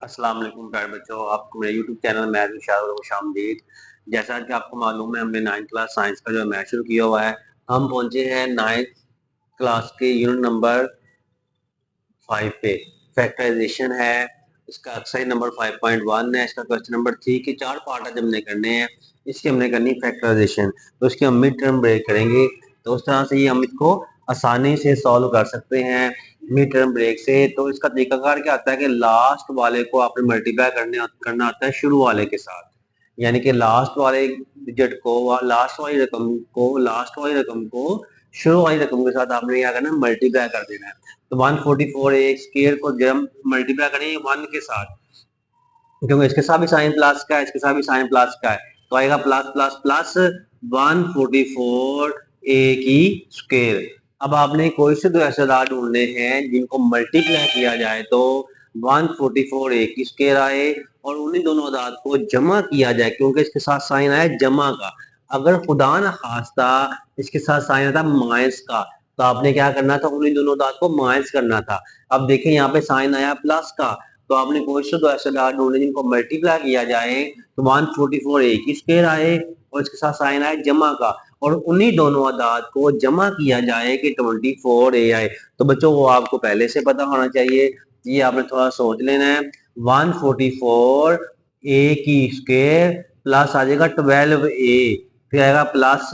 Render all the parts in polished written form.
अस्सलाम वालेकुम प्यारे बच्चों, आपको मेरे यूट्यूब चैनल मैथ विशाल और खुशामदीद। जैसा कि आपको मालूम है, हमने 9th क्लास साइंस का जो मैथ शुरू किया हुआ है। हम पहुंचे हैं 9th क्लास के यूनिट नंबर 5 पे। फैक्टराइजेशन है, इसका एक्सरसाइज नंबर 5.1 है। इसका क्वेश्चन नंबर 3 के 4 पार्ट आज हमने करने हैं। इसकी हमने करनी फैक्टराइजेशन, तो इसके हम मिड टर्म ब्रेक करेंगे। तो उस तरह से ये हम इसको आसानी से सॉल्व कर सकते हैं मिड टर्म ब्रेक से। तो इसका तरीकाकार क्या आता है कि लास्ट वाले को आपने मल्टीप्लाई करना आता है शुरू वाले के साथ। यानी कि लास्ट वाले डिजिट को, लास्ट वाली रकम को शुरू वाली रकम के साथ आपने क्या करना है, मल्टीप्लाई कर देना है। तो 144 एक स्केयर को जब हम मल्टीप्लाई करेंगे 1 के साथ, क्योंकि इसके साथ भी साइन प्लस का है, इसके साथ भी साइन प्लस का है, तो आएगा प्लस प्लस प्लस 144 ए की स्क्वायर। अब आपने कोई से दो ऐसे अदाद ढूंढने हैं जिनको मल्टीप्लाई किया जाए तो 144 ए की स्क्वायर आए, और उन्हीं दोनों अदाद को जमा किया जाए, क्योंकि इसके साथ साइन आया जमा का। अगर खुदा न खास्ता इसके साथ साइन आता माइनस का, तो आपने क्या करना था, उन्हीं दोनों अदाद को माइनस करना था। अब देखिए यहाँ पे साइन आया प्लस का, तो आपने क्वेश्चन तो ऐसे अदाद ढूंढने जिनको मल्टीप्लाई किया जाए तो 144 ए की स्क्वायर आए और इसके साथ साइन आए जमा का, और उन्हीं दोनों अदाद को जमा किया जाए कि 24 ए आए। तो बच्चों वो आपको पहले से पता होना चाहिए, ये आपने थोड़ा सोच लेना है। 144 ए की स्क्वायर प्लस आ जाएगा 12 ए, फिर आएगा प्लस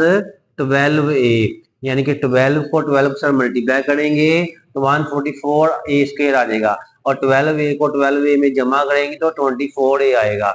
12 ए, यानी कि 12 को 12 से मल्टीप्लाई करेंगे तो 144 ए स्क्वायर आ जाएगा, और 12 ए को 12 ए में जमा करेंगे तो 24 ए आएगा,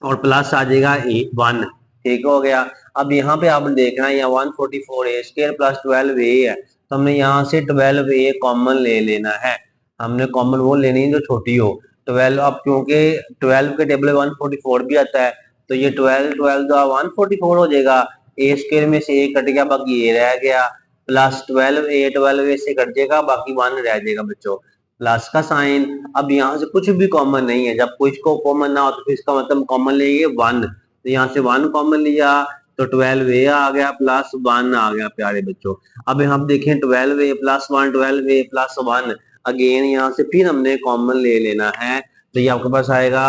और प्लस आ जाएगा ए 1। ठीक हो गया। अब यहाँ पे आपने देखना है, यहाँ 144 ए स्क्वायर प्लस 12 ए है, तो हमने यहाँ से 12 ए कॉमन ले लेना है। हमने कॉमन वो लेनी है जो छोटी हो। 12, अब क्योंकि 12 के टेबल 144 भी आता है, तो ये 12 12 का 144 हो जाएगा। ए स्क्वायर में से ए कट गया, बाकी ए रह गया, प्लस 12 ए से कट जाएगा, बाकी 1 रह जाएगा बच्चों, प्लस का साइन। अब यहाँ से कुछ भी कॉमन नहीं है, जब कुछ को कॉमन ना हो तो फिर इसका मतलब कॉमन लेंगे 1, तो यहाँ से 1 कॉमन लिया तो 12 ए आ गया प्लस 1 आ गया प्यारे बच्चों। अब हम देखें 12 ए प्लस 1, 12 ए प्लस 1, अगेन यहाँ से फिर हमने कॉमन ले लेना है, तो ये आपके पास आएगा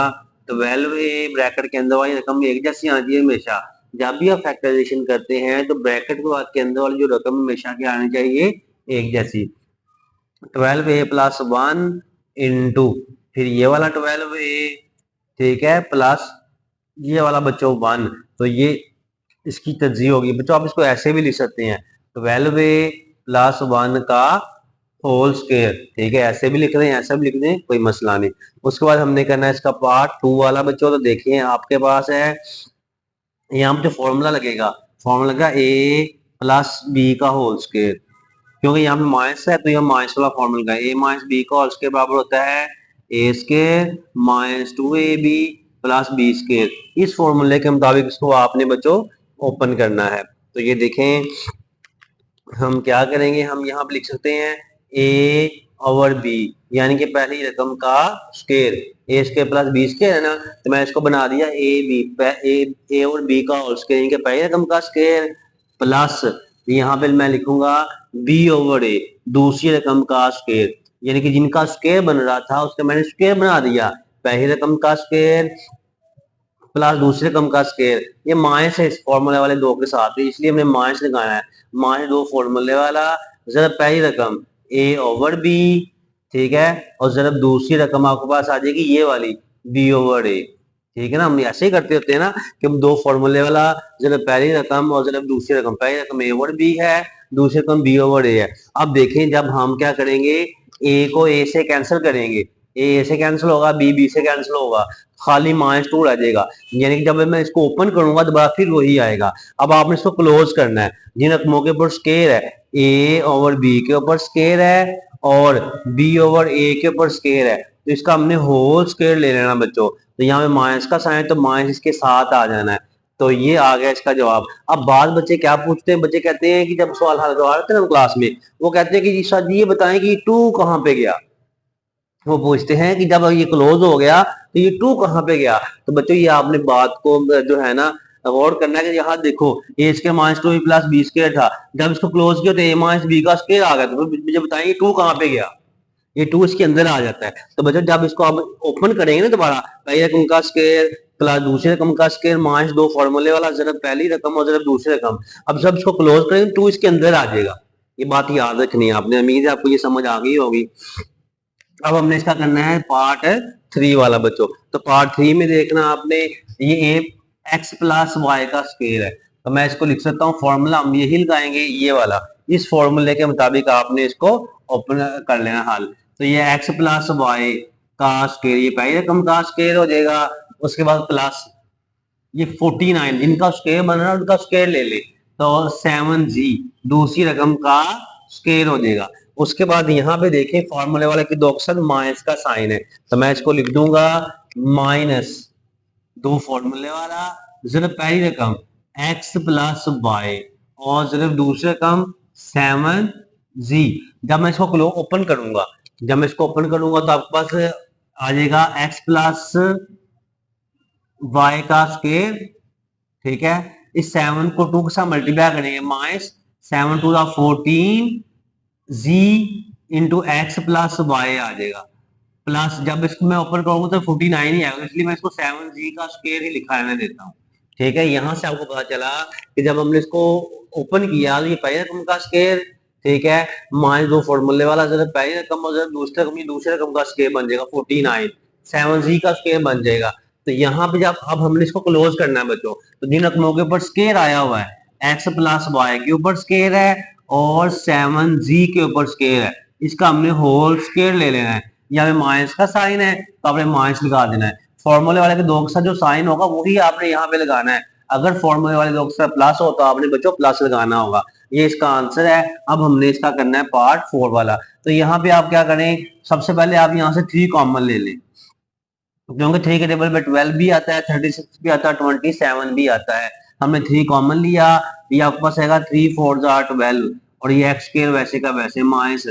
12 ए, ब्रैकेट के अंदर वाली रकम एक जैसी आनी चाहिए हमेशा। जब भी आप फैक्टराइजेशन करते हैं तो ब्रैकेट के अंदर वाली जो रकम हमेशा क्या आनी चाहिए, एक जैसी। 12 ए प्लस 1 इंटू फिर ये वाला 12 ए, ठीक है, प्लस ये वाला बच्चों 1, तो ये इसकी तज्जी होगी बच्चों। आप इसको ऐसे भी लिख सकते हैं, 12 ए प्लस 1 का होल स्क्वायर, ठीक है, ऐसे भी लिख रहे हैं, ऐसा भी लिख दें, कोई मसला नहीं। उसके बाद हमने करना है इसका पार्ट 2 वाला बच्चों। तो देखिए आपके पास है यहाँ पे जो फॉर्मूला लगेगा, फॉर्मूला लगेगा ए प्लस बी का होल स्क्वायर, क्योंकि यहाँ पे माइनस है तो यह माइनस वाला फॉर्मूला है। ए माइनस बी का होल स्क्वायर बराबर होता है A square minus 2ab plus B square. इस फॉर्मूले के मुताबिक इसको आपने बच्चों ओपन करना है। तो ये देखें हम क्या करेंगे, हम यहाँ पे लिख सकते हैं ए ओवर बी, यानी कि पहली रकम का स्क्वायर, ए स्क्वायर प्लस बी स्क्वायर है ना, तो मैं इसको बना दिया ए बी, ए और बी का होल स्क्वायर, यानी कि पहली रकम का स्क्वायर प्लस यहाँ पे मैं लिखूंगा बी ओवर ए, दूसरी रकम का स्क्वायर, यानी कि जिनका स्क्वायर बन रहा था उसका मैंने स्क्वायर बना दिया, पहली रकम का स्क्वायर प्लस दूसरे रकम का स्क्वायर। ये माइनस है इस फॉर्मूले वाले दो के साथ, इसलिए हमने माइनस लगाना है। माइनस दो फॉर्मूले वाला, जरा पहली रकम ए ओवर बी, ठीक है, और जरा दूसरी रकम आपके पास आ जाएगी ये वाली बी ओवर ए, ठीक है ना। हम ऐसे ही करते होते हैं ना कि हम दो फॉर्मूले वाला, जरा पहली रकम और जरा दूसरी रकम, पहली रकम ए ओवर बी है, दूसरी रकम बी ओवर ए है। अब देखें जब हम क्या करेंगे, ए को ए से कैंसिल करेंगे, ए से कैंसिल होगा, बी से कैंसिल होगा, खाली -2 रह जाएगा, यानी कि जब मैं इसको ओपन करूंगा दोबारा फिर वही आएगा। अब आपने इसको क्लोज करना है, जिन रकमों के ऊपर स्क्वायर है, ए ओवर बी के ऊपर स्क्वायर है और बी ओवर ए के ऊपर स्क्वायर है, तो इसका हमने होल स्क्वायर ले लेना बच्चों। तो यहाँ पे माइनस का साइन, तो माइनस इसके साथ आ जाना है, तो ये आ गया इसका जवाब। अब बाद बच्चे क्या पूछते हैं, बच्चे कहते हैं कि जब सवाल हल करवा रहे थे ना क्लास में, वो कहते हैं कि जी सर जी ये बताएं कि 2 कहाँ पे गया। वो पूछते हैं कि जब ये क्लोज हो गया तो ये 2 कहाँ पे गया। तो बच्चों ये आपने बात को जो है ना गौर करना है कि यहाँ देखो A square minus 2 plus B square था, जब इसको क्लोज किया तो ए माइनस बी का स्क्वायर आ गया, तो मुझे बताइए 2 कहाँ पे गया। ये 2 इसके अंदर आ जाता है। तो बच्चों जब इसको आप ओपन करेंगे ना दोबारा, पहली रकम का स्क्वायर प्लस दूसरी रकम का स्क्वायर माइनस दो फॉर्मूले वाला ज़रब पहली रकम और ज़रब दूसरी रकम, अब जब इसको क्लोज करेंगे 2 इसके अंदर आ जाएगा। ये बात याद रखनी है आपने, उम्मीद है आपको ये समझ आ गई होगी। अब हमने इसका करना है पार्ट 3 वाला बच्चों। तो पार्ट 3 में देखना आपने, ये एक्स प्लस वाई का स्क्वायर है, तो मैं इसको लिख सकता हूँ फॉर्मूला हम यही लगाएंगे ये वाला, इस फॉर्मूले के मुताबिक आपने इसको ओपन कर लेना हल। तो ये एक्स प्लस वाई का स्क्वायर, ये पहली रकम का स्क्वायर हो जाएगा, उसके बाद प्लस ये 49 जिनका स्क्वायर बन रहा है उनका स्क्वायर ले ले, तो 7g दूसरी रकम का स्क्वायर हो जाएगा। उसके बाद यहाँ पे देखें फॉर्मूले वाले के दो अक्सर माइनस का साइन है, तो मैं इसको लिख दूंगा माइनस दो फॉर्मूले वाला सिर्फ पहली रकम x प्लस वाई और सिर्फ दूसरी रकम 7g। जब मैं इसको ओपन करूंगा, जब मैं इसको ओपन करूंगा तो आपके पास आ जाएगा x प्लस वाई का स्क्वायर, ठीक है। इस 7 को 2 के साथ मल्टीप्लाई करेंगे, minus 7 two 14 G into X plus Y आ जाएगा, प्लस जब इसको मैं ओपन करूंगा तो 49 ही आएगा, इसलिए मैं इसको 7g का स्क्वायर ही लिखा रहने देता हूँ, ठीक है। यहां से आपको पता चला कि जब हमने इसको ओपन किया तो ये पहली रकम का स्क्वायर, ठीक है, माइनस दो फॉर्मूले वाला जरा पहली रकम और जरा दूसरे रकम का स्क्वायर बन जाएगा 49, 7g का स्क्वायर बन जाएगा। तो यहाँ पे जब अब हमने इसको क्लोज करना है बच्चों, तो जिन रकमों के ऊपर स्क्वायर आया हुआ है एक्स प्लस वाई के ऊपर स्क्वायर है और 7g के ऊपर स्क्वायर है, इसका हमने होल स्क्वायर ले लेना है। यहाँ पे माइनस का साइन है तो आपने माइनस लगा देना है, फॉर्मूले वाले के दो अक्षर जो साइन होगा वही आपने यहाँ पे लगाना है, अगर फॉर्मूले वाले दो अक्षर प्लस हो तो आपने बच्चों प्लस लगाना होगा। ये इसका आंसर है। अब हमने इसका करना है पार्ट 4 वाला। तो यहाँ पे आप क्या करें, सबसे पहले आप यहाँ से 3 कॉमन ले लें, क्योंकि 3 के टेबल पे 12 भी आता है, 36 भी आता है, 27 भी आता है। हमने 3 कॉमन लिया, ये आपके पास आएगा 3 4 12 और ये एक्स स्क्वायर वैसे का वैसे माइनस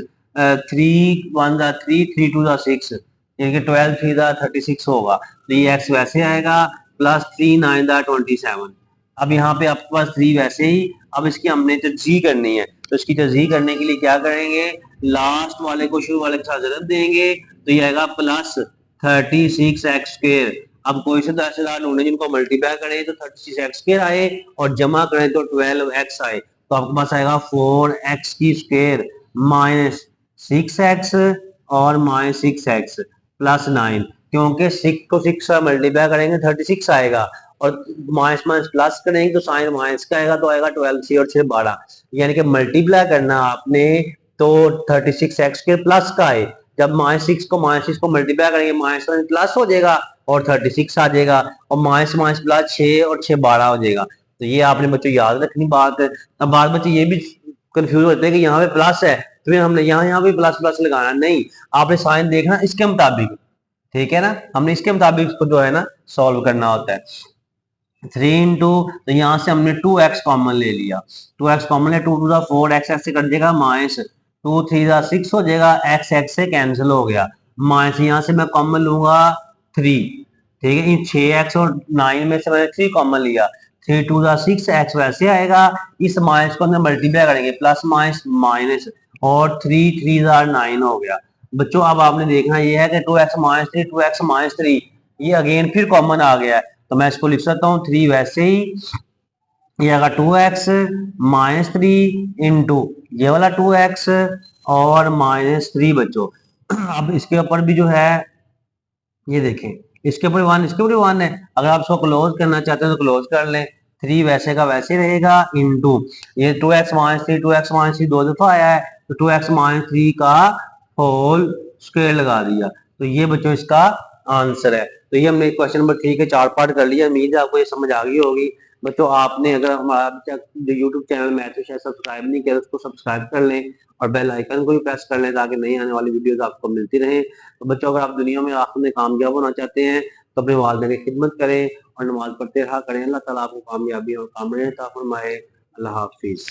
3 1 3 3 2 6, यानी कि 12 3 36 होगा, तो ये एक्स वैसे आएगा प्लस 3 9 27। अब यहाँ पे आपके पास 3 वैसे ही, अब इसकी हमने तजज़ी करनी है, तो इसकी तजज़ी करने के लिए क्या करेंगे, लास्ट वाले को शुरू वाले के साथ ज़रब देंगे, तो ये आएगा प्लस 36x स्क्वायर। अब कोई से दाशेदार ढूंढे जिनको मल्टीप्लाई करें तो 36x स्क्वायर आए और जमा करें तो 12x आए, तो आपके पास आएगा 4x की स्क्वायर माइनस 6x और माइनस 6x प्लस 9, क्योंकि 6 को 6 से मल्टीप्लाई करेंगे 36 आएगा और माइनस माइनस प्लस करेंगे तो साइन माइनस का आएगा, तो आएगा 12 6 और 6 12, यानी कि मल्टीप्लाई करना आपने तो 36x स्क्वायर प्लस का आए, जब माइनस 6 को मल्टीप्लाई करेंगे माइनस प्लस हो जाएगा और 36 आ जाएगा और माइनस माइनस प्लस 6 और 6 12 हो जाएगा। तो ये आपने बच्चों याद रखनी बात है। अब बात बच्चे ये भी कंफ्यूज होते हैं कि यहाँ पे प्लस है तो फिर हमने यहाँ पे प्लस प्लस लगाना, नहीं, आपने साइन देखना इसके मुताबिक, ठीक है ना, हमने इसके मुताबिक इसको जो है ना सॉल्व करना होता है। 3 इंटू, तो यहाँ से हमने 2x कॉमन ले लिया, 2x कॉमन है, 2 टू 4 एक्स से कट जाएगा माइनस 2 3 6 हो जाएगा, x x से कैंसिल हो गया, माइनस यहाँ से मैं कॉमन लूंगा 3, ठीक है, इन 6x और 9 में से मैंने 3 कॉमन लिया, 3 टू 6 x वैसे आएगा, इस माइनस को हमने मल्टीप्लाई करेंगे प्लस माइनस माइनस और 3 3 9 हो गया। बच्चों अब आपने देखना ये है कि 2x माइनस 3 2x माइनस 3 ये अगेन फिर कॉमन आ गया है, तो मैं इसको लिख सकता हूँ 3 वैसे ही, ये आएगा 2x माइनस 3 इंटू ये वाला 2x और माइनस 3 बच्चों। अब इसके ऊपर भी जो है ये देखें, इसके ऊपर 1 इसके ऊपर 1 है, अगर आप इसको क्लोज करना चाहते हैं तो क्लोज कर लें, 3 वैसे का वैसे रहेगा इंटू ये 2x माइनस 3 2x माइनस 3 दो दफा आया है तो 2x माइनस 3 का होल स्क्वायर लगा दिया, तो ये बच्चों इसका आंसर है। तो ये हमने क्वेश्चन नंबर 3 के 4 पार्ट कर लिया, उम्मीद है आपको ये समझ आ गई होगी। बच्चों आपने अगर हमारा जो यूट्यूब चैनल मैथ विषय सब्सक्राइब नहीं किया तो उसको सब्सक्राइब कर लें और बेल आइकन को भी प्रेस कर लें ताकि नई आने वाली वीडियोस आपको मिलती रहें। तो बच्चों अगर आप दुनिया में आखिर में कामयाब होना चाहते हैं तो अपने वालिदैन की खिदमत करें और नमाज पढ़ते रहा करें। अल्लाह ताला आपको कामयाबी और कामयाबी अता फरमाए। अल्लाह हाफिज।